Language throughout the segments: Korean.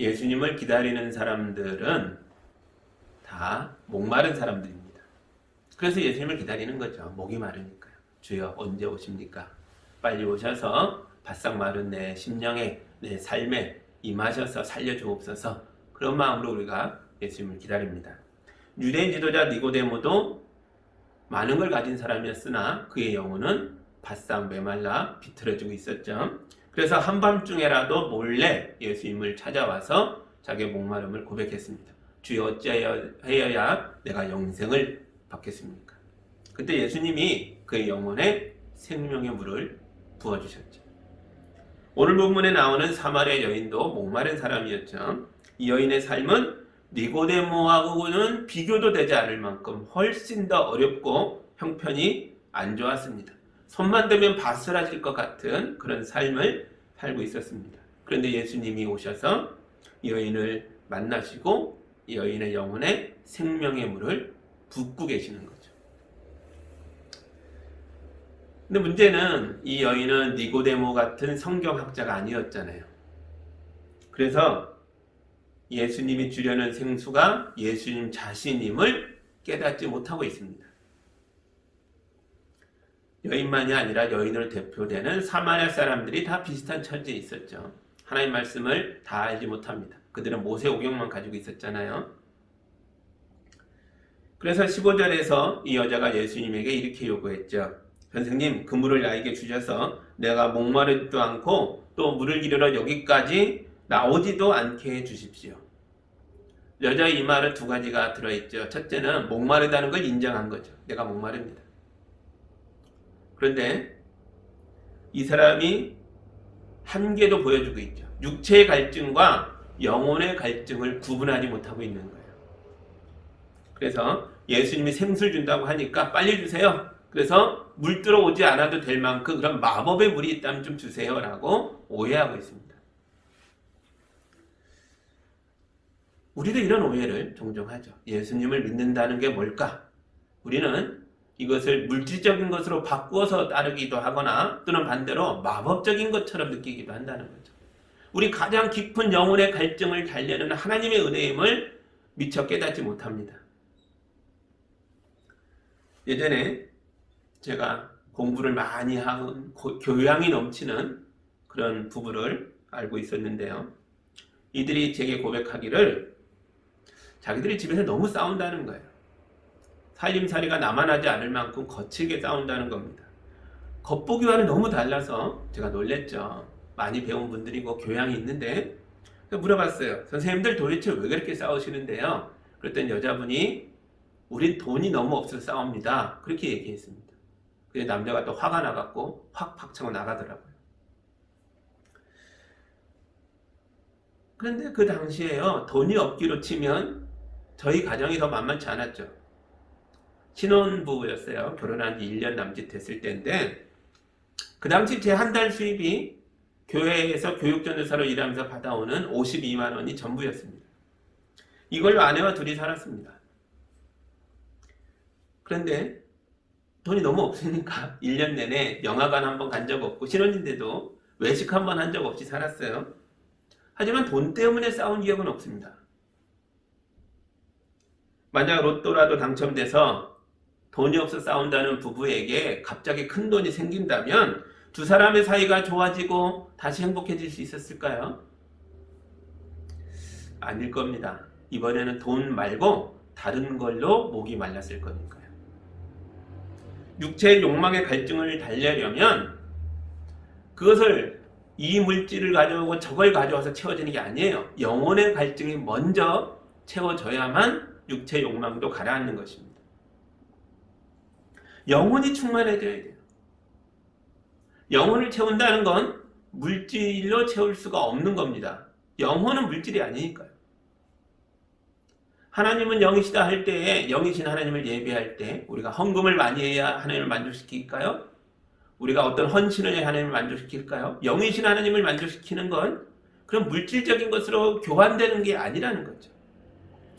예수님을 기다리는 사람들은 다 목마른 사람들입니다. 그래서 예수님을 기다리는 거죠. 목이 마르니까요. 주여 언제 오십니까? 빨리 오셔서 바싹 마른 내 심령에, 내 삶에 임하셔서 살려주옵소서. 그런 마음으로 우리가 예수님을 기다립니다. 유대인 지도자 니고데모도 많은 걸 가진 사람이었으나 그의 영혼은 바싹 메말라 비틀어지고 있었죠. 그래서 한밤중에라도 몰래 예수님을 찾아와서 자기의 목마름을 고백했습니다. 주여 어찌하여야 내가 영생을 받겠습니까? 그때 예수님이 그의 영혼에 생명의 물을 부어주셨죠. 오늘 본문에 나오는 사마리아 여인도 목마른 사람이었죠. 이 여인의 삶은 니고데모하고는 비교도 되지 않을 만큼 훨씬 더 어렵고 형편이 안 좋았습니다. 손만 대면 바스라질 것 같은 그런 삶을 살고 있었습니다. 그런데 예수님이 오셔서 이 여인을 만나시고 이 여인의 영혼에 생명의 물을 붓고 계시는 거죠. 근데 문제는 이 여인은 니고데모 같은 성경학자가 아니었잖아요. 그래서 예수님이 주려는 생수가 예수님 자신임을 깨닫지 못하고 있습니다. 여인만이 아니라 여인으로 대표되는 사마리아 사람들이 다 비슷한 처지에 있었죠. 하나님 말씀을 다 알지 못합니다. 그들은 모세오경만 가지고 있었잖아요. 그래서 15절에서 이 여자가 예수님에게 이렇게 요구했죠. 선생님, 그 물을 나에게 주셔서 내가 목마르지도 않고 또 물을 기르러 여기까지 나오지도 않게 해주십시오. 여자의 이 말은 두 가지가 들어있죠. 첫째는 목마르다는 걸 인정한 거죠. 내가 목마릅니다. 그런데 이 사람이 한계도 보여주고 있죠. 육체의 갈증과 영혼의 갈증을 구분하지 못하고 있는 거예요. 그래서 예수님이 생수를 준다고 하니까 빨리 주세요. 그래서 물 들어오지 않아도 될 만큼 그런 마법의 물이 있다면 좀 주세요 라고 오해하고 있습니다. 우리도 이런 오해를 종종 하죠. 예수님을 믿는다는 게 뭘까? 우리는 이것을 물질적인 것으로 바꾸어서 따르기도 하거나 또는 반대로 마법적인 것처럼 느끼기도 한다는 거죠. 우리 가장 깊은 영혼의 갈증을 달래는 하나님의 은혜임을 미처 깨닫지 못합니다. 예전에 제가 공부를 많이 하는 교양이 넘치는 그런 부부를 알고 있었는데요. 이들이 제게 고백하기를 자기들이 집에서 너무 싸운다는 거예요. 살림살이가 나만하지 않을 만큼 거칠게 싸운다는 겁니다. 겉보기와는 너무 달라서 제가 놀랬죠. 많이 배운 분들이고 교양이 있는데 물어봤어요. 선생님들 도대체 왜 그렇게 싸우시는데요? 그랬더니 여자분이 우린 돈이 너무 없어서 싸웁니다. 그렇게 얘기했습니다. 그래서 남자가 또 화가 나갖고 확 박차고 나가더라고요. 그런데 그 당시에요. 돈이 없기로 치면 저희 가정이 더 만만치 않았죠. 신혼부부였어요. 결혼한 지 1년 남짓 됐을 때인데 그 당시 제 한 달 수입이 교회에서 교육전도사로 일하면서 받아오는 52만 원이 전부였습니다. 이걸로 아내와 둘이 살았습니다. 그런데 돈이 너무 없으니까 1년 내내 영화관 한 번 간 적 없고 신혼인데도 외식 한 번 한 적 없이 살았어요. 하지만 돈 때문에 싸운 기억은 없습니다. 만약 로또라도 당첨돼서 돈이 없어 싸운다는 부부에게 갑자기 큰 돈이 생긴다면 두 사람의 사이가 좋아지고 다시 행복해질 수 있었을까요? 아닐 겁니다. 이번에는 돈 말고 다른 걸로 목이 말랐을 거니까요. 육체의 욕망의 갈증을 달래려면 그것을 이 물질을 가져오고 저걸 가져와서 채워지는 게 아니에요. 영혼의 갈증이 먼저 채워져야만 육체 욕망도 가라앉는 것입니다. 영혼이 충만해져야 돼요. 영혼을 채운다는 건 물질로 채울 수가 없는 겁니다. 영혼은 물질이 아니니까요. 하나님은 영이시다 할 때에 영이신 하나님을 예배할 때 우리가 헌금을 많이 해야 하나님을 만족시킬까요? 우리가 어떤 헌신을 해야 하나님을 만족시킬까요? 영이신 하나님을 만족시키는 건 그런 물질적인 것으로 교환되는 게 아니라는 거죠.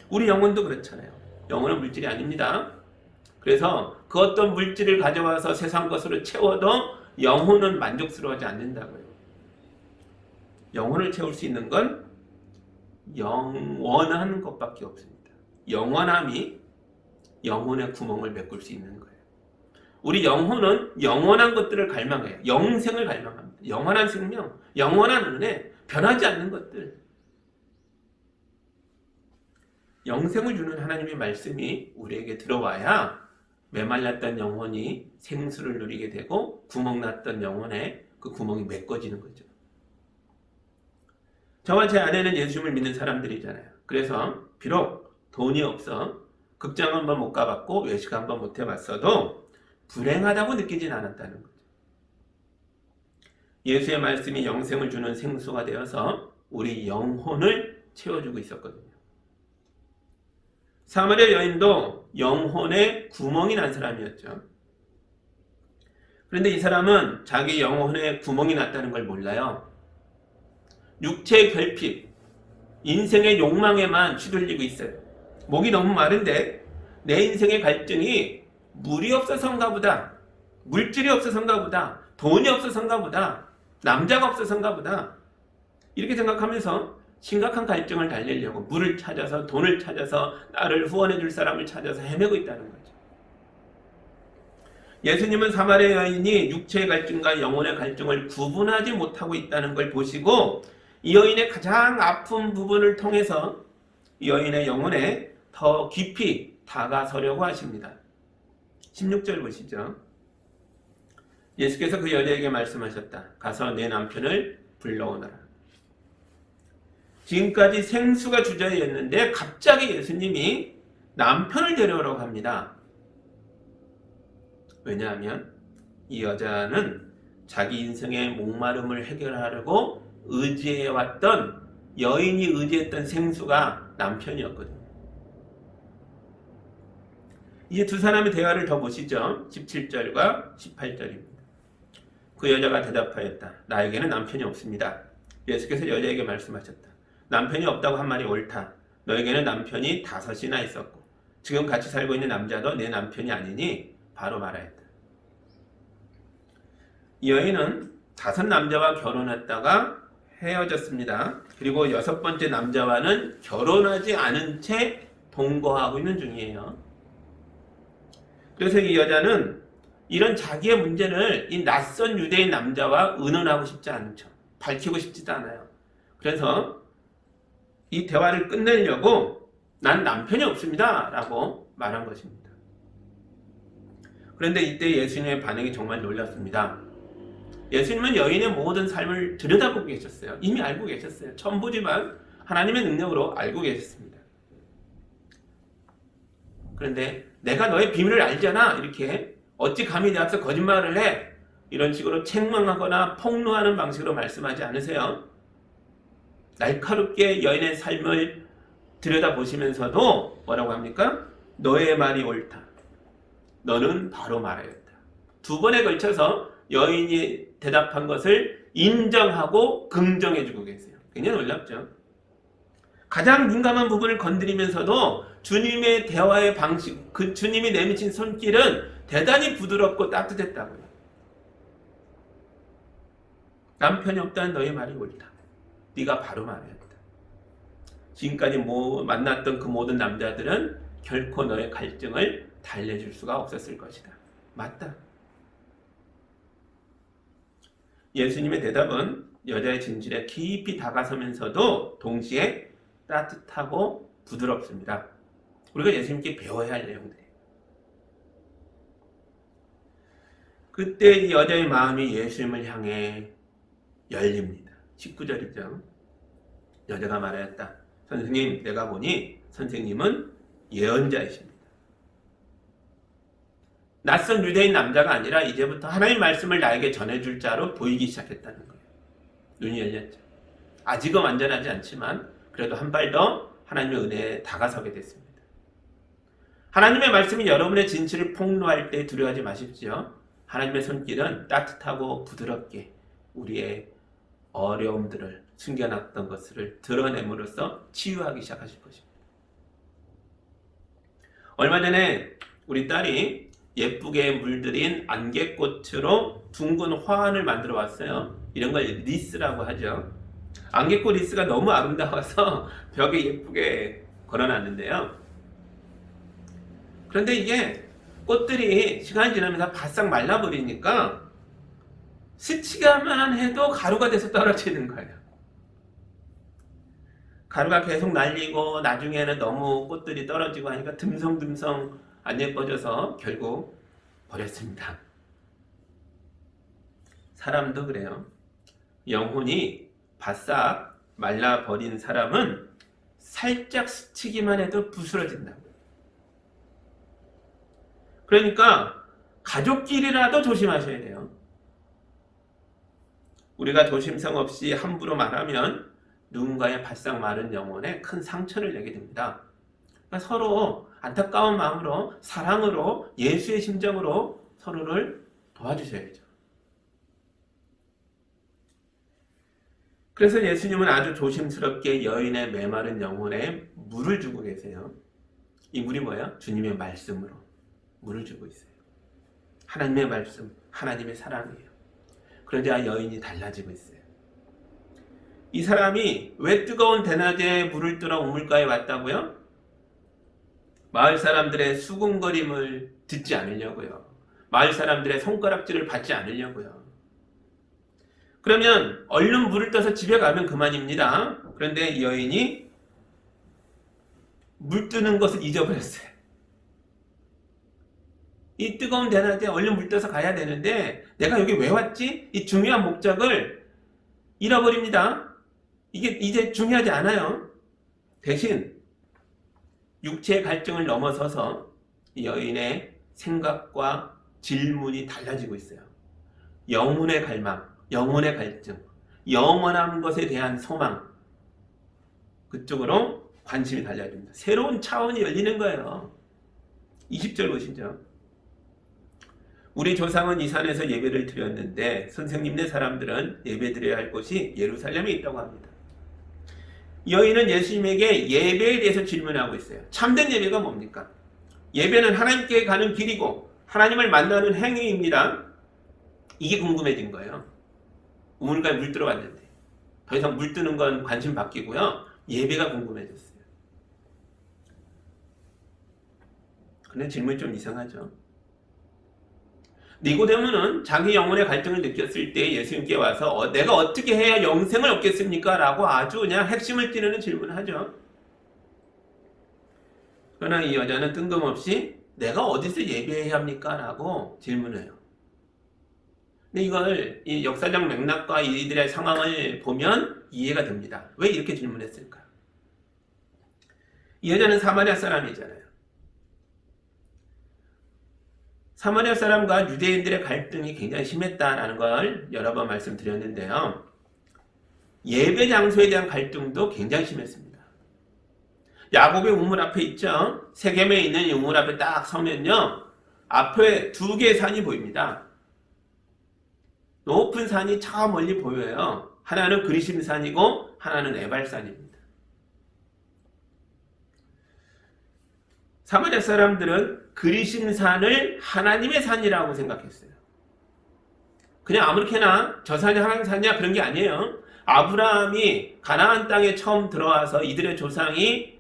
우리 영혼도 그렇잖아요. 영혼은 물질이 아닙니다. 그래서 그 어떤 물질을 가져와서 세상 것으로 채워도 영혼은 만족스러워하지 않는다고요. 영혼을 채울 수 있는 건 영원한 것밖에 없습니다. 영원함이 영혼의 구멍을 메꿀 수 있는 거예요. 우리 영혼은 영원한 것들을 갈망해요. 영생을 갈망합니다. 영원한 생명, 영원한 은혜, 변하지 않는 것들. 영생을 주는 하나님의 말씀이 우리에게 들어와야 메말랐던 영혼이 생수를 누리게 되고 구멍 났던 영혼에 그 구멍이 메꿔지는 거죠. 저와 제 아내는 예수님을 믿는 사람들이잖아요. 그래서 비록 돈이 없어 극장 한번 못 가봤고 외식 한번 못 해봤어도 불행하다고 느끼진 않았다는 거죠. 예수의 말씀이 영생을 주는 생수가 되어서 우리 영혼을 채워주고 있었거든요. 사마리아 여인도 영혼에 구멍이 난 사람이었죠. 그런데 이 사람은 자기 영혼에 구멍이 났다는 걸 몰라요. 육체의 결핍, 인생의 욕망에만 휘둘리고 있어요. 목이 너무 마른데 내 인생의 갈증이 물이 없어서인가 보다, 물질이 없어서인가 보다, 돈이 없어서인가 보다, 남자가 없어서인가 보다, 이렇게 생각하면서 심각한 갈증을 달래려고 물을 찾아서, 돈을 찾아서, 나를 후원해 줄 사람을 찾아서 헤매고 있다는 거죠. 예수님은 사마리아 여인이 육체의 갈증과 영혼의 갈증을 구분하지 못하고 있다는 걸 보시고 이 여인의 가장 아픈 부분을 통해서 이 여인의 영혼에 더 깊이 다가서려고 하십니다. 16절 보시죠. 예수께서 그 여자에게 말씀하셨다. 가서 내 남편을 불러오너라. 지금까지 생수가 주제였는데 갑자기 예수님이 남편을 데려오라고 합니다. 왜냐하면 이 여자는 자기 인생의 목마름을 해결하려고 의지해왔던, 여인이 의지했던 생수가 남편이었거든요. 이제 두 사람의 대화를 더 보시죠. 17절과 18절입니다. 그 여자가 대답하였다. 나에게는 남편이 없습니다. 예수께서 여자에게 말씀하셨다. 남편이 없다고 한 말이 옳다. 너에게는 남편이 5이나 있었고 지금 같이 살고 있는 남자도 내 남편이 아니니 바로 말하였다. 이 여인은 5 남자와 결혼했다가 헤어졌습니다. 그리고 6번째 남자와는 결혼하지 않은 채 동거하고 있는 중이에요. 그래서 이 여자는 이런 자기의 문제를 이 낯선 유대인 남자와 의논하고 싶지 않죠. 밝히고 싶지도 않아요. 그래서 이 대화를 끝내려고 난 남편이 없습니다 라고 말한 것입니다. 그런데 이때 예수님의 반응이 정말 놀랐습니다. 예수님은 여인의 모든 삶을 들여다보고 계셨어요. 이미 알고 계셨어요. 천부지만 하나님의 능력으로 알고 계셨습니다. 그런데 내가 너의 비밀을 알잖아, 이렇게 어찌 감히 내 앞에서 거짓말을 해, 이런 식으로 책망하거나 폭로하는 방식으로 말씀하지 않으세요. 날카롭게 여인의 삶을 들여다보시면서도 뭐라고 합니까? 너의 말이 옳다. 너는 바로 말하였다. 2번에 걸쳐서 여인이 대답한 것을 인정하고 긍정해주고 계세요. 굉장히 놀랍죠. 가장 민감한 부분을 건드리면서도 주님의 대화의 방식, 그 주님이 내미친 손길은 대단히 부드럽고 따뜻했다고요. 남편이 없다는 너의 말이 옳다. 네가 바로 말했다. 지금까지 만났던 그 모든 남자들은 결코 너의 갈증을 달래줄 수가 없었을 것이다. 맞다. 예수님의 대답은 여자의 진실에 깊이 다가서면서도 동시에 따뜻하고 부드럽습니다. 우리가 예수님께 배워야 할 내용들이에요. 그때 이 여자의 마음이 예수님을 향해 열립니다. 19절이죠. 여자가 말하였다. 선생님, 내가 보니 선생님은 예언자이십니다. 낯선 유대인 남자가 아니라 이제부터 하나님의 말씀을 나에게 전해줄 자로 보이기 시작했다는 거예요. 눈이 열렸죠. 아직은 완전하지 않지만 그래도 한 발 더 하나님의 은혜에 다가서게 됐습니다. 하나님의 말씀이 여러분의 진실을 폭로할 때 두려워하지 마십시오. 하나님의 손길은 따뜻하고 부드럽게 우리의 어려움들을, 숨겨놨던 것을 드러냄으로써 치유하기 시작하실 것입니다. 얼마 전에 우리 딸이 예쁘게 물들인 안개꽃으로 둥근 화환을 만들어 왔어요. 이런 걸 리스라고 하죠. 안개꽃 리스가 너무 아름다워서 벽에 예쁘게 걸어놨는데요. 그런데 이게 꽃들이 시간이 지나면서 바싹 말라버리니까 스치기만 해도 가루가 돼서 떨어지는 거예요. 가루가 계속 날리고 나중에는 너무 꽃들이 떨어지고 하니까 듬성듬성 안 예뻐져서 결국 버렸습니다. 사람도 그래요. 영혼이 바싹 말라버린 사람은 살짝 스치기만 해도 부스러진다고. 그러니까 가족끼리라도 조심하셔야 돼요. 우리가 조심성 없이 함부로 말하면 누군가의 바싹 마른 영혼에 큰 상처를 내게 됩니다. 그러니까 서로 안타까운 마음으로, 사랑으로, 예수의 심정으로 서로를 도와주셔야죠. 그래서 예수님은 아주 조심스럽게 여인의 메마른 영혼에 물을 주고 계세요. 이 물이 뭐야? 주님의 말씀으로 물을 주고 있어요. 하나님의 말씀, 하나님의 사랑이에요. 그러자 여인이 달라지고 있어요. 이 사람이 왜 뜨거운 대낮에 물을 뜨러 우물가에 왔다고요? 마을 사람들의 수군거림을 듣지 않으려고요. 마을 사람들의 손가락질을 받지 않으려고요. 그러면 얼른 물을 떠서 집에 가면 그만입니다. 그런데 이 여인이 물 뜨는 것을 잊어버렸어요. 이 뜨거운 대낮에 얼른 물 떠서 가야 되는데 내가 여기 왜 왔지? 이 중요한 목적을 잃어버립니다. 이게 이제 중요하지 않아요. 대신 육체의 갈증을 넘어서서 이 여인의 생각과 질문이 달라지고 있어요. 영혼의 갈망, 영혼의 갈증, 영원한 것에 대한 소망, 그쪽으로 관심이 달라집니다. 새로운 차원이 열리는 거예요. 20절 보시죠. 우리 조상은 이 산에서 예배를 드렸는데 선생님네 사람들은 예배 드려야 할 곳이 예루살렘에 있다고 합니다. 여인은 예수님에게 예배에 대해서 질문하고 있어요. 참된 예배가 뭡니까? 예배는 하나님께 가는 길이고 하나님을 만나는 행위입니다. 이게 궁금해진 거예요. 우물가에 물 들어갔는데 더 이상 물 뜨는 건 관심 바뀌고요. 예배가 궁금해졌어요. 근데 질문이 좀 이상하죠. 니고데모는 자기 영혼의 갈증을 느꼈을 때 예수님께 와서 내가 어떻게 해야 영생을 얻겠습니까? 라고 아주 그냥 핵심을 찌르는 질문을 하죠. 그러나 이 여자는 뜬금없이 내가 어디서 예배해야 합니까? 라고 질문해요. 근데 이걸 이 역사적 맥락과 이들의 상황을 보면 이해가 됩니다. 왜 이렇게 질문했을까요? 이 여자는 사마리아 사람이잖아요. 사마리아 사람과 유대인들의 갈등이 굉장히 심했다는 걸 여러 번 말씀드렸는데요. 예배 장소에 대한 갈등도 굉장히 심했습니다. 야곱의 우물 앞에 있죠. 세겜에 있는 이 우물 앞에 딱 서면요. 앞에 두 개의 산이 보입니다. 높은 산이 저 멀리 보여요. 하나는 그리심산이고 하나는 에발산입니다. 사마리아 사람들은 그리심산을 하나님의 산이라고 생각했어요. 그냥 아무렇게나 저 산이 하나님 산이야 그런 게 아니에요. 아브라함이 가나안 땅에 처음 들어와서 이들의 조상이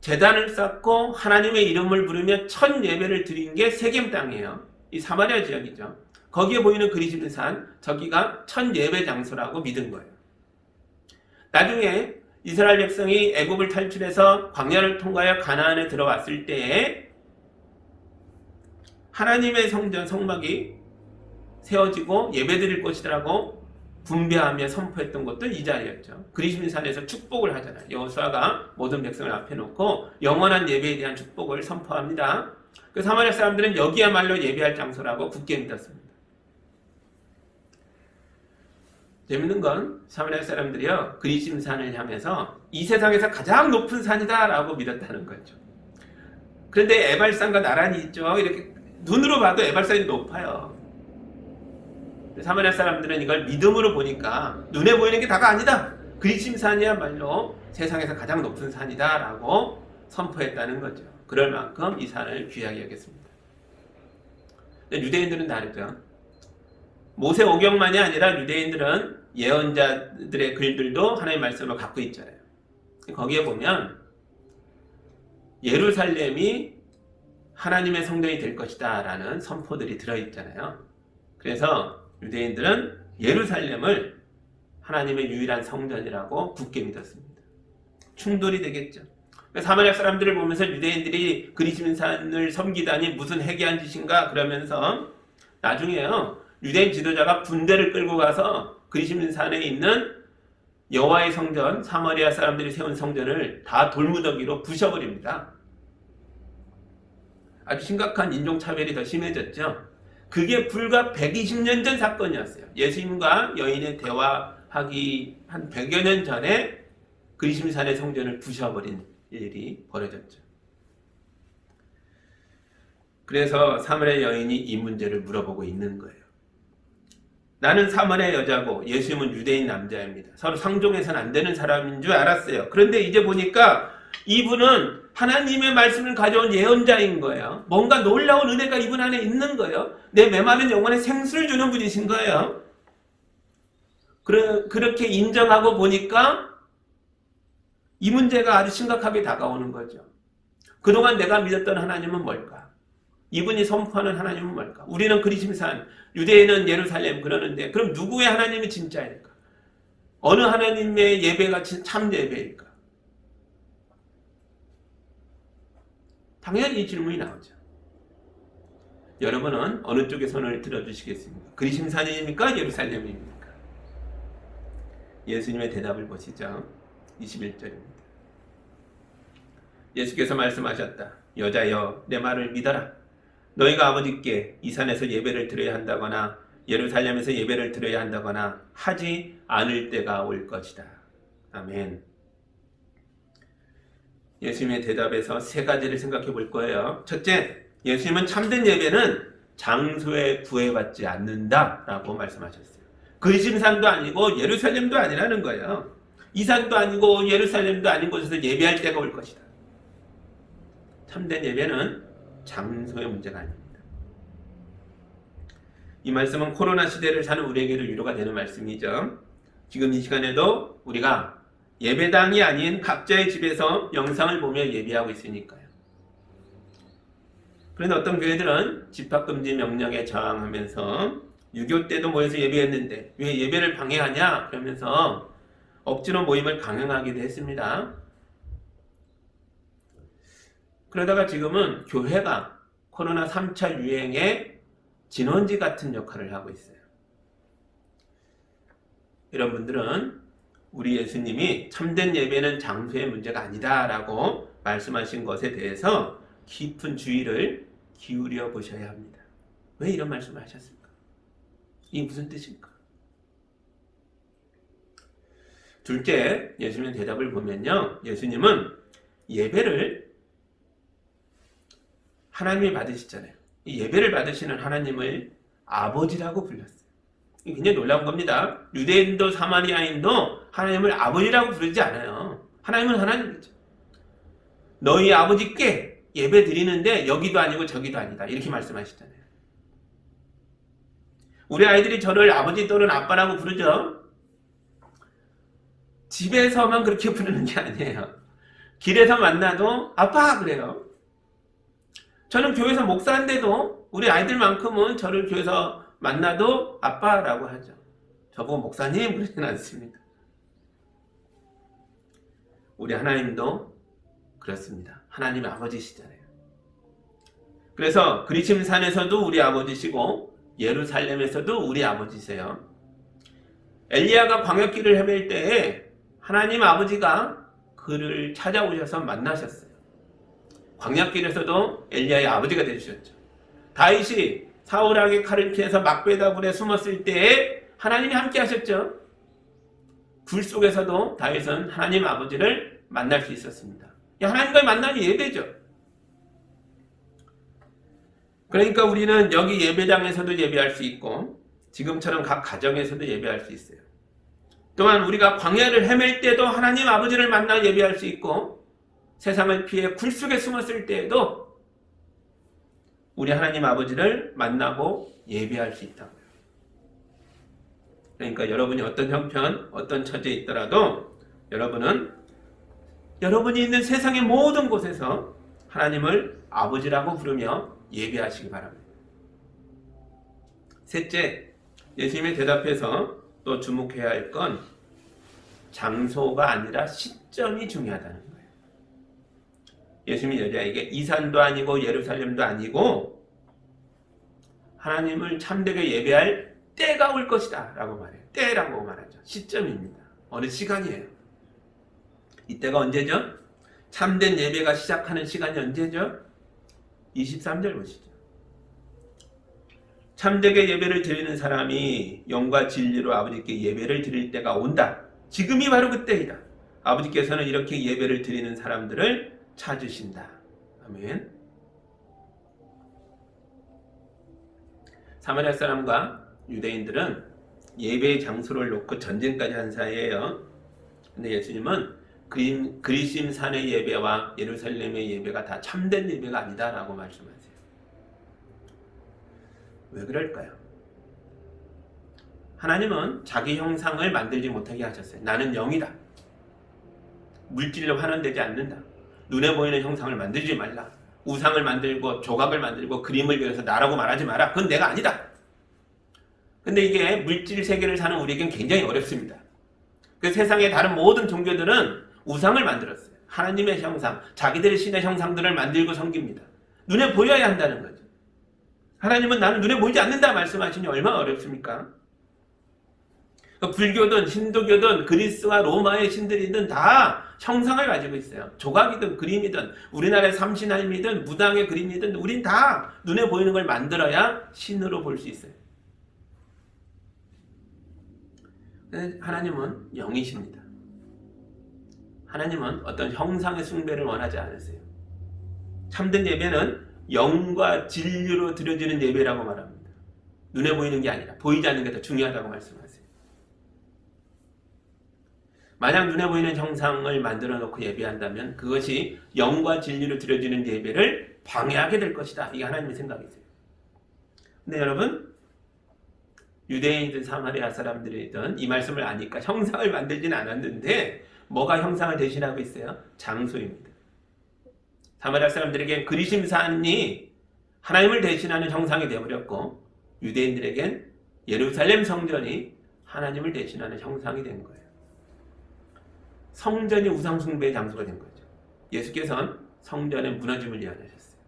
제단을 쌓고 하나님의 이름을 부르며 첫 예배를 드린 게 세겜 땅이에요. 이 사마리아 지역이죠. 거기에 보이는 그리심산, 저기가 첫 예배 장소라고 믿은 거예요. 나중에 이스라엘 백성이 애굽을 탈출해서 광야를 통과하여 가나안에 들어왔을 때에 하나님의 성전 성막이 세워지고 예배드릴 곳이라고 분배하며 선포했던 것도 이 자리였죠. 그리심산에서 축복을 하잖아요. 여호수아가 모든 백성을 앞에 놓고 영원한 예배에 대한 축복을 선포합니다. 그 사마리아 사람들은 여기야말로 예배할 장소라고 굳게 믿었습니다. 재밌는 건 사마리아 사람들이요 그리심산을 향해서 이 세상에서 가장 높은 산이다 라고 믿었다는 거죠. 그런데 에발산과 나란히 있죠. 이렇게 눈으로 봐도 에발산이 높아요. 사마리아 사람들은 이걸 믿음으로 보니까 눈에 보이는 게 다가 아니다. 그리심산이야말로 세상에서 가장 높은 산이다 라고 선포했다는 거죠. 그럴 만큼 이 산을 귀하게 여겼습니다. 근데 유대인들은 다르죠. 모세 오경만이 아니라 유대인들은 예언자들의 글들도 하나님의 말씀을 갖고 있잖아요. 거기에 보면 예루살렘이 하나님의 성전이 될 것이다 라는 선포들이 들어있잖아요. 그래서 유대인들은 예루살렘을 하나님의 유일한 성전이라고 굳게 믿었습니다. 충돌이 되겠죠. 사마리아 사람들을 보면서 유대인들이 그리심산을 섬기다니 무슨 해괴한 짓인가 그러면서 나중에요 유대인 지도자가 군대를 끌고 가서 그리심산에 있는 여호와의 성전, 사마리아 사람들이 세운 성전을 다 돌무더기로 부셔버립니다. 아주 심각한 인종차별이 더 심해졌죠. 그게 불과 120년 전 사건이었어요. 예수님과 여인의 대화하기 한 100여 년 전에 그리심산의 성전을 부셔버린 일이 벌어졌죠. 그래서 사마리아 여인이 이 문제를 물어보고 있는 거예요. 나는 사마리아 여자고 예수님은 유대인 남자입니다. 서로 상종해서는 안 되는 사람인 줄 알았어요. 그런데 이제 보니까 이분은 하나님의 말씀을 가져온 예언자인 거예요. 뭔가 놀라운 은혜가 이분 안에 있는 거예요. 내 메마른 영혼에 생수를 주는 분이신 거예요. 그렇게 인정하고 보니까 이 문제가 아주 심각하게 다가오는 거죠. 그동안 내가 믿었던 하나님은 뭘까? 이분이 선포하는 하나님은 뭘까? 우리는 그리심산, 유대인은 예루살렘 그러는데 그럼 누구의 하나님이 진짜일까? 어느 하나님의 예배가 참 예배일까? 당연히 이 질문이 나오죠. 여러분은 어느 쪽에 손을 들어주시겠습니까? 그리심산입니까? 예루살렘입니까? 예수님의 대답을 보시죠. 21절입니다. 예수께서 말씀하셨다. 여자여 내 말을 믿어라. 너희가 아버지께 이 산에서 예배를 드려야 한다거나 예루살렘에서 예배를 드려야 한다거나 하지 않을 때가 올 것이다. 아멘. 예수님의 대답에서 세 가지를 생각해 볼 거예요. 첫째, 예수님은 참된 예배는 장소에 구애받지 않는다라고 말씀하셨어요. 그리심산도 아니고 예루살렘도 아니라는 거예요. 이 산도 아니고 예루살렘도 아닌 곳에서 예배할 때가 올 것이다. 참된 예배는 장소의 문제가 아닙니다. 이 말씀은 코로나 시대를 사는 우리에게도 위로가 되는 말씀이죠. 지금 이 시간에도 우리가 예배당이 아닌 각자의 집에서 영상을 보며 예배하고 있으니까요. 그런데 어떤 교회들은 집합금지 명령에 저항하면서 6.25 때도 모여서 예배했는데 왜 예배를 방해하냐 그러면서 억지로 모임을 강행하기도 했습니다. 그러다가 지금은 교회가 코로나 3차 유행의 진원지 같은 역할을 하고 있어요. 이런 분들은 우리 예수님이 참된 예배는 장소의 문제가 아니다라고 말씀하신 것에 대해서 깊은 주의를 기울여 보셔야 합니다. 왜 이런 말씀을 하셨습니까? 이게 무슨 뜻입니까? 둘째, 예수님의 대답을 보면요. 예수님은 예배를 하나님이 받으시잖아요. 이 예배를 받으시는 하나님을 아버지라고 불렀어요. 이게 굉장히 놀라운 겁니다. 유대인도 사마리아인도 하나님을 아버지라고 부르지 않아요. 하나님은 하나님이죠. 너희 아버지께 예배 드리는데 여기도 아니고 저기도 아니다. 이렇게 말씀하시잖아요. 우리 아이들이 저를 아버지 또는 아빠라고 부르죠. 집에서만 그렇게 부르는 게 아니에요. 길에서 만나도 아빠 그래요. 저는 교회에서 목사인데도 우리 아이들만큼은 저를 교회에서 만나도 아빠라고 하죠. 저보고 목사님 그러진 않습니다. 우리 하나님도 그렇습니다. 하나님 아버지시잖아요. 그래서 그리심산에서도 우리 아버지시고 예루살렘에서도 우리 아버지세요. 엘리야가 광야길을 헤맬 때에 하나님 아버지가 그를 찾아오셔서 만나셨어요. 광야길에서도 엘리야의 아버지가 되주셨죠. 다윗이 사울에게 칼을 피해서 막베다 굴에 숨었을 때에 하나님이 함께 하셨죠. 굴 속에서도 다윗은 하나님 아버지를 만날 수 있었습니다. 하나님과의 만남이 예배죠. 그러니까 우리는 여기 예배당에서도 예배할 수 있고 지금처럼 각 가정에서도 예배할 수 있어요. 또한 우리가 광야를 헤맬 때도 하나님 아버지를 만나 예배할 수 있고 세상을 피해 굴 속에 숨었을 때에도 우리 하나님 아버지를 만나고 예배할 수 있다고요. 그러니까 여러분이 어떤 형편, 어떤 처지에 있더라도 여러분은 여러분이 있는 세상의 모든 곳에서 하나님을 아버지라고 부르며 예배하시기 바랍니다. 셋째, 예수님의 대답해서 또 주목해야 할 건 장소가 아니라 시점이 중요하다는 거예요. 예수님이 여자에게 이 산도 아니고 예루살렘도 아니고 하나님을 참되게 예배할 때가 올 것이다 라고 말해요. 때라고 말하죠. 시점입니다. 어느 시간이에요. 이때가 언제죠? 참된 예배가 시작하는 시간이 언제죠? 23절 보시죠. 참되게 예배를 드리는 사람이 영과 진리로 아버지께 예배를 드릴 때가 온다. 지금이 바로 그때이다. 아버지께서는 이렇게 예배를 드리는 사람들을 찾으신다. 아멘. 사마리아 사람과 유대인들은 예배의 장소를 놓고 전쟁까지 한 사이예요. 근데 예수님은 그리심 산의 예배와 예루살렘의 예배가 다 참된 예배가 아니다라고 말씀하세요. 왜 그럴까요? 하나님은 자기 형상을 만들지 못하게 하셨어요. 나는 영이다. 물질로 환원되지 않는다. 눈에 보이는 형상을 만들지 말라. 우상을 만들고 조각을 만들고 그림을 그려서 나라고 말하지 마라. 그건 내가 아니다. 근데 이게 물질 세계를 사는 우리에겐 굉장히 어렵습니다. 그 세상의 다른 모든 종교들은 우상을 만들었어요. 하나님의 형상, 자기들의 신의 형상들을 만들고 섬깁니다. 눈에 보여야 한다는 거죠. 하나님은 나는 눈에 보이지 않는다 말씀하시니 얼마나 어렵습니까? 불교든 힌두교든 그리스와 로마의 신들이든 다 형상을 가지고 있어요. 조각이든 그림이든 우리나라의 삼신할미든 무당의 그림이든 우린 다 눈에 보이는 걸 만들어야 신으로 볼 수 있어요. 하나님은 영이십니다. 하나님은 어떤 형상의 숭배를 원하지 않으세요. 참된 예배는 영과 진리로 드려지는 예배라고 말합니다. 눈에 보이는 게 아니라 보이지 않는 게 더 중요하다고 말씀하세요. 만약 눈에 보이는 형상을 만들어 놓고 예배한다면 그것이 영과 진리로 드려지는 예배를 방해하게 될 것이다. 이게 하나님의 생각이세요. 근데 여러분, 유대인이든 사마리아 사람들이든 이 말씀을 아니까 형상을 만들지는 않았는데 뭐가 형상을 대신하고 있어요? 장소입니다. 사마리아 사람들에겐 그리심산이 하나님을 대신하는 형상이 되어버렸고 유대인들에겐 예루살렘 성전이 하나님을 대신하는 형상이 된 거예요. 성전이 우상숭배의 장소가 된 거죠. 예수께서는 성전의 무너짐을 예언하셨어요.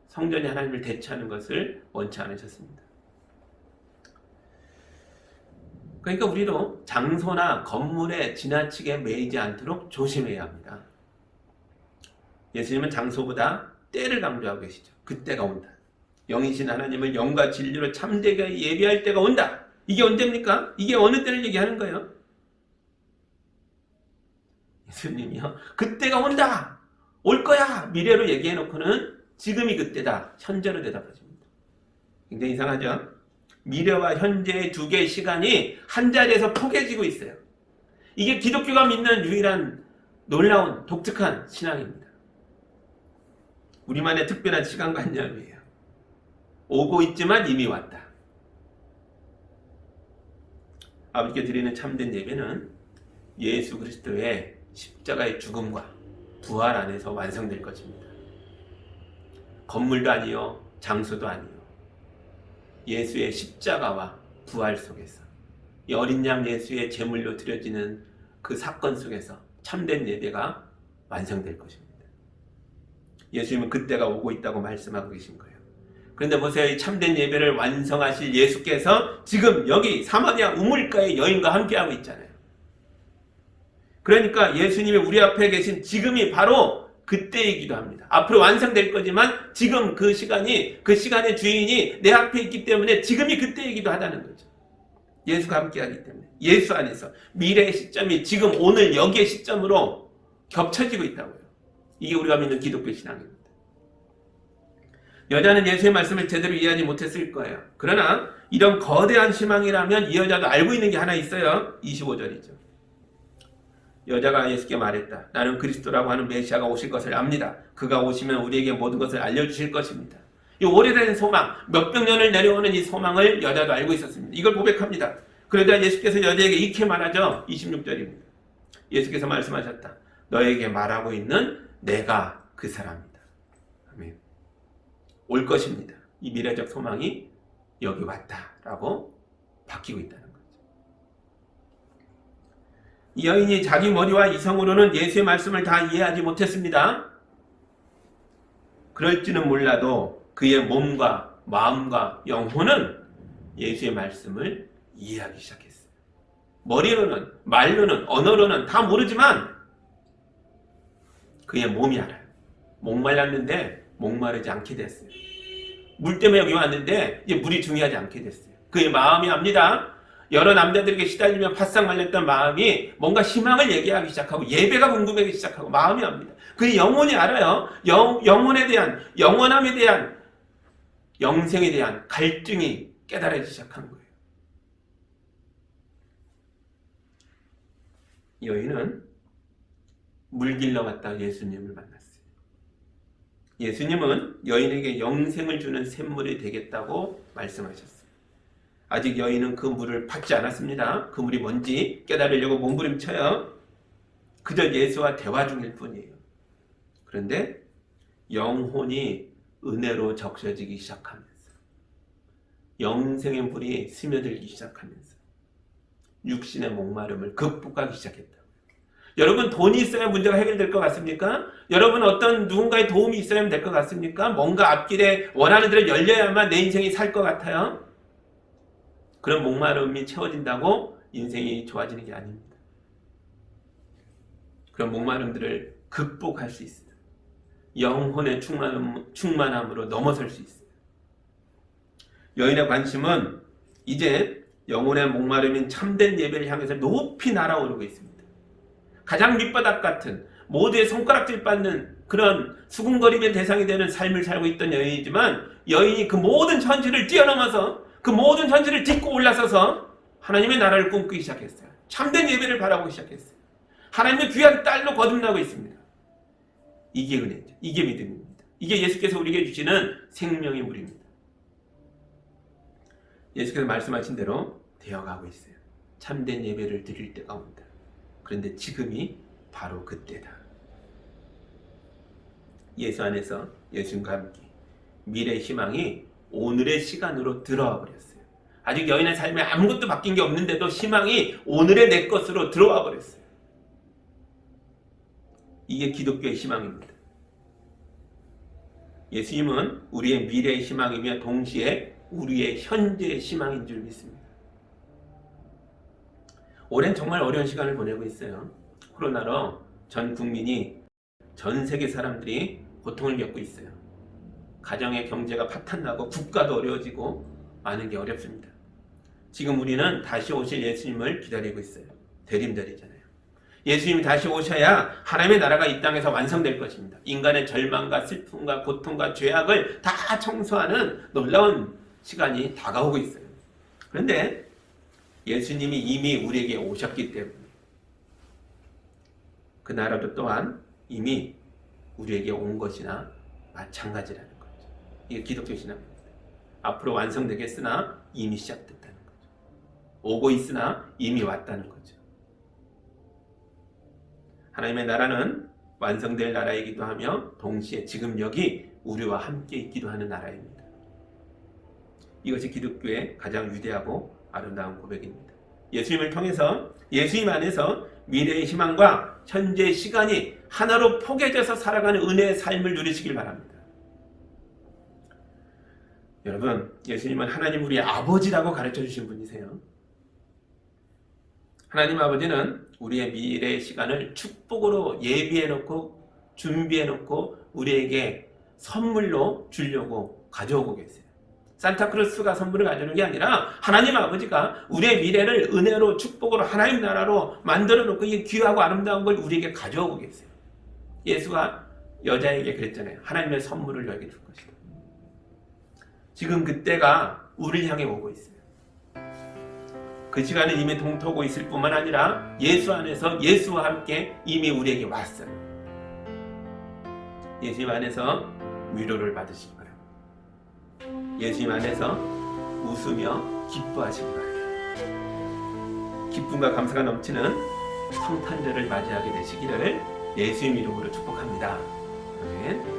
성전이 하나님을 대체하는 것을 원치 않으셨습니다. 그러니까 우리도 장소나 건물에 지나치게 매이지 않도록 조심해야 합니다. 예수님은 장소보다 때를 강조하고 계시죠. 그때가 온다. 영이신 하나님을 영과 진리로 참되게 예배할 때가 온다. 이게 언제입니까? 이게 어느 때를 얘기하는 거예요? 예수님이요. 그때가 온다. 올 거야. 미래로 얘기해놓고는 지금이 그때다. 현재로 대답하십니다. 굉장히 이상하죠? 미래와 현재의 두 개의 시간이 한 자리에서 포개지고 있어요. 이게 기독교가 믿는 유일한 놀라운 독특한 신앙입니다. 우리만의 특별한 시간관념이에요. 오고 있지만 이미 왔다. 아버지께 드리는 참된 예배는 예수 그리스도의 십자가의 죽음과 부활 안에서 완성될 것입니다. 건물도 아니요, 장소도 아니요. 예수의 십자가와 부활 속에서 이 어린 양 예수의 제물로 드려지는 그 사건 속에서 참된 예배가 완성될 것입니다. 예수님은 그때가 오고 있다고 말씀하고 계신 거예요. 그런데 보세요. 이 참된 예배를 완성하실 예수께서 지금 여기 사마리아 우물가의 여인과 함께하고 있잖아요. 그러니까 예수님이 우리 앞에 계신 지금이 바로 그때이기도 합니다. 앞으로 완성될 거지만 지금 그 시간이, 그 시간의 주인이 내 앞에 있기 때문에 지금이 그때이기도 하다는 거죠. 예수가 함께하기 때문에. 예수 안에서 미래의 시점이 지금 오늘 여기의 시점으로 겹쳐지고 있다고요. 이게 우리가 믿는 기독교 신앙입니다. 여자는 예수의 말씀을 제대로 이해하지 못했을 거예요. 그러나 이런 거대한 희망이라면 이 여자도 알고 있는 게 하나 있어요. 25절이죠. 여자가 예수께 말했다. 나는 그리스도라고 하는 메시아가 오실 것을 압니다. 그가 오시면 우리에게 모든 것을 알려주실 것입니다. 이 오래된 소망, 몇백 년을 내려오는 이 소망을 여자도 알고 있었습니다. 이걸 고백합니다. 그러자 예수께서 여자에게 이렇게 말하죠. 26절입니다. 예수께서 말씀하셨다. 너에게 말하고 있는 내가 그 사람이다. 아멘. 올 것입니다. 이 미래적 소망이 여기 왔다라고 바뀌고 있다는 거죠. 이 여인이 자기 머리와 이성으로는 예수의 말씀을 다 이해하지 못했습니다. 그럴지는 몰라도 그의 몸과 마음과 영혼은 예수의 말씀을 이해하기 시작했어요. 머리로는, 말로는, 언어로는 다 모르지만 그의 몸이 알아요. 목말랐는데 목마르지 않게 됐어요. 물 때문에 여기 왔는데 이제 물이 중요하지 않게 됐어요. 그의 마음이 압니다. 여러 남자들에게 시달리며 바싹 말렸던 마음이 뭔가 희망을 얘기하기 시작하고 예배가 궁금하기 시작하고 마음이 압니다. 그의 영혼이 알아요. 영혼에 대한, 영원함에 대한, 영생에 대한 갈증이 깨달아지기 시작한 거예요. 여인은 물길러 갔다 예수님을 만났어요. 예수님은 여인에게 영생을 주는 샘물이 되겠다고 말씀하셨어요. 아직 여인은 그 물을 받지 않았습니다. 그 물이 뭔지 깨달으려고 몸부림쳐요. 그저 예수와 대화 중일 뿐이에요. 그런데 영혼이 은혜로 적셔지기 시작하면서 영생의 물이 스며들기 시작하면서 육신의 목마름을 극복하기 시작했다. 여러분, 돈이 있어야 문제가 해결될 것 같습니까? 여러분, 어떤 누군가의 도움이 있어야 될 것 같습니까? 뭔가 앞길에 원하는 대로 열려야만 내 인생이 살 것 같아요? 그런 목마름이 채워진다고 인생이 좋아지는 게 아닙니다. 그런 목마름들을 극복할 수 있어요. 영혼의 충만함으로 넘어설 수 있어요. 여인의 관심은 이제 영혼의 목마름인 참된 예배를 향해서 높이 날아오르고 있습니다. 가장 밑바닥 같은 모두의 손가락질 받는 그런 수군거림의 대상이 되는 삶을 살고 있던 여인이지만 여인이 그 모든 현실을 뛰어넘어서 그 모든 현실을 딛고 올라서서 하나님의 나라를 꿈꾸기 시작했어요. 참된 예배를 바라보기 시작했어요. 하나님의 귀한 딸로 거듭나고 있습니다. 이게 은혜죠. 이게 믿음입니다. 이게 예수께서 우리에게 주시는 생명의 물입니다. 예수께서 말씀하신 대로 되어가고 있어요. 참된 예배를 드릴 때가 온다. 그런데 지금이 바로 그때다. 예수 안에서 예수님과 함께 미래의 희망이 오늘의 시간으로 들어와 버렸어요. 아직 여인의 삶에 아무것도 바뀐 게 없는데도 희망이 오늘의 내 것으로 들어와 버렸어요. 이게 기독교의 희망입니다. 예수님은 우리의 미래의 희망이며 동시에 우리의 현재의 희망인 줄 믿습니다. 올해는 정말 어려운 시간을 보내고 있어요. 코로나로 전 국민이, 전 세계 사람들이 고통을 겪고 있어요. 가정의 경제가 파탄나고 국가도 어려워지고 많은 게 어렵습니다. 지금 우리는 다시 오실 예수님을 기다리고 있어요. 대림절이잖아요. 예수님이 다시 오셔야 하나님의 나라가 이 땅에서 완성될 것입니다. 인간의 절망과 슬픔과 고통과 죄악을 다 청소하는 놀라운 시간이 다가오고 있어요. 그런데 예수님이 이미 우리에게 오셨기 때문에 그 나라도 또한 이미 우리에게 온 것이나 마찬가지라는 거죠. 이게 기독교 신앙입니다. 앞으로 완성되겠으나 이미 시작됐다는 거죠. 오고 있으나 이미 왔다는 거죠. 하나님의 나라는 완성될 나라이기도 하며 동시에 지금 여기 우리와 함께 있기도 하는 나라입니다. 이것이 기독교의 가장 위대하고 아름다운 고백입니다. 예수님을 통해서 예수님 안에서 미래의 희망과 현재의 시간이 하나로 포개져서 살아가는 은혜의 삶을 누리시길 바랍니다. 여러분, 예수님은 하나님 우리의 아버지라고 가르쳐 주신 분이세요. 하나님 아버지는 우리의 미래의 시간을 축복으로 예비해놓고 준비해놓고 우리에게 선물로 주려고 가져오고 계세요. 산타크루스가 선물을 가져오는 게 아니라 하나님 아버지가 우리의 미래를 은혜로 축복으로 하나님 나라로 만들어놓고 이 귀하고 아름다운 걸 우리에게 가져오고 계세요. 예수가 여자에게 그랬잖아요. 하나님의 선물을 너에게 줄 것이다. 지금 그때가 우리를 향해 오고 있어요. 그 시간은 이미 동토고 있을 뿐만 아니라 예수 안에서 예수와 함께 이미 우리에게 왔어요. 예수님 안에서 위로를 받으시기 바랍니다. 예수님 안에서 웃으며 기뻐하시기 바랍니다. 기쁨과 감사가 넘치는 성탄절을 맞이하게 되시기를 예수님 이름으로 축복합니다. 아멘.